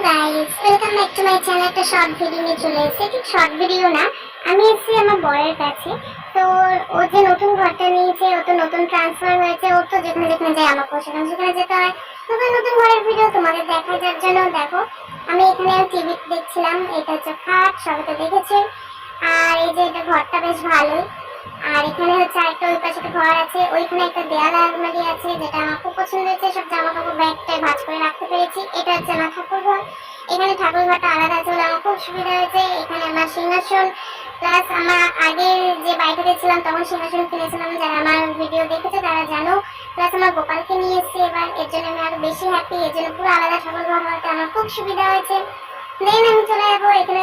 Guys, welcome back to my channel. একটা short video নিয়ে চলে এসেছি। ঠিক শর্ট ভিডিও না, আমি এসেছি আমার বরের কাছে। তো ও যে নতুন ঘরটা নিয়েছে, ও তো নতুন ট্রান্সফার হয়েছে, ওর তো যেখানে যেখানে যায় আমাকেও সেখানে সেখানে যেতে হয়। নতুন নতুন ঘরের ভিডিও তোমাদের দেখাই, যার জন্য দেখো আমি এখানে টিভি দেখছিলাম। এটা হচ্ছে খাট, সবাই তো দেখেছে। আর এই যে এটা ঘরটা বেশ ভালোই। আর এখানে হচ্ছে আরেকটা ওই পাশে একটা ঘর আছে, ওইখানে একটা দেয়াল আলমারি আছে যেটা আমার খুব পছন্দ হয়েছে। সব জামা কাপড় ব্যাগটায় ভাঁজ করে রাখতে পেরেছি। এটা হচ্ছে আমার ঠাকুর ঘর। এখানে ঠাকুর ঘরটা আলাদা আছে বলে আমার খুব সুবিধা হয়েছে। এখানে আমার সিংহাসন, প্লাস আমার আগে যে বাড়িটাতে ছিলাম তখন সিংহাসন কিনেছিলাম, যারা আমার ভিডিও দেখেছে তারা জানো। প্লাস আমার গোপালকে নিয়ে এসেছি এবার, এর জন্য আমি আরো বেশি হ্যাপি। এর জন্য পুরো আলাদা ঠাকুর ঘর হওয়াতে আমার খুব সুবিধা হয়েছে। দেন আমি চলে যাবো এখানে।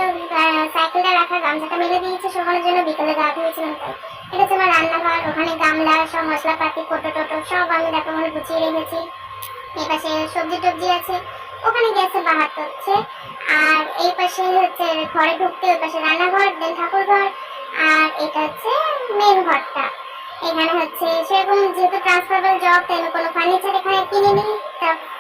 সাইকেলটা রাখা, গামছাটা মেলে দিয়েছে শোকানোর জন্য, বিকেলে গা ধুয়েছিলাম তাই। এটা হচ্ছে আমার রান্নাঘর। ওখানে গামলা, সব মশলাপাতি, কোটো টোটো সব আমি দেখো ওখানে গুছিয়ে রেখেছি। এই পাশে সবজি টবজি আছে, ওখানে গ্যাসে বাহাত হচ্ছে। আর এই পাশে হচ্ছে ঘরে ঢুকতে, ওই পাশে রান্নাঘর, দেন ঠাকুর ঘর। আর এটা হচ্ছে মেন ঘরটা। এখানে হচ্ছে সেরকম যেহেতু ট্রান্সফারেবল জব, তাই আমি কোনো ফার্নিচার এখানে কিনিনি।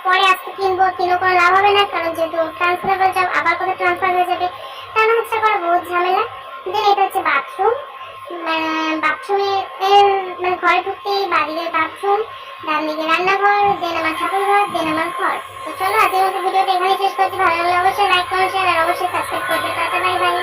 পরে আজকে কিনবো, কিনে কোনো লাভ হবে না, কারণ যেহেতু ট্রান্সফারেবল জব আবার কোথাও ট্রান্সফার হয়ে যাবে, টানা হচ্ছে করা বহুত ঝামেলা। দেন এটা হচ্ছে বাথরুম। বাথরুমে মানে ঘরে ঢুকতেই বাড়ির বাথরুম, ডান দিকে রান্নাঘর, দেন আমার ঠাকুর ঘর, দেন আমার ঘর। তো চলো আজকের মতো ভিডিওটা এখানে শেষ করছি। ভালো লাগলে অবশ্যই লাইক, কমেন্ট, শেয়ার আর অবশ্যই সাবস্ক্রাইব করবে। Tata, bye bye.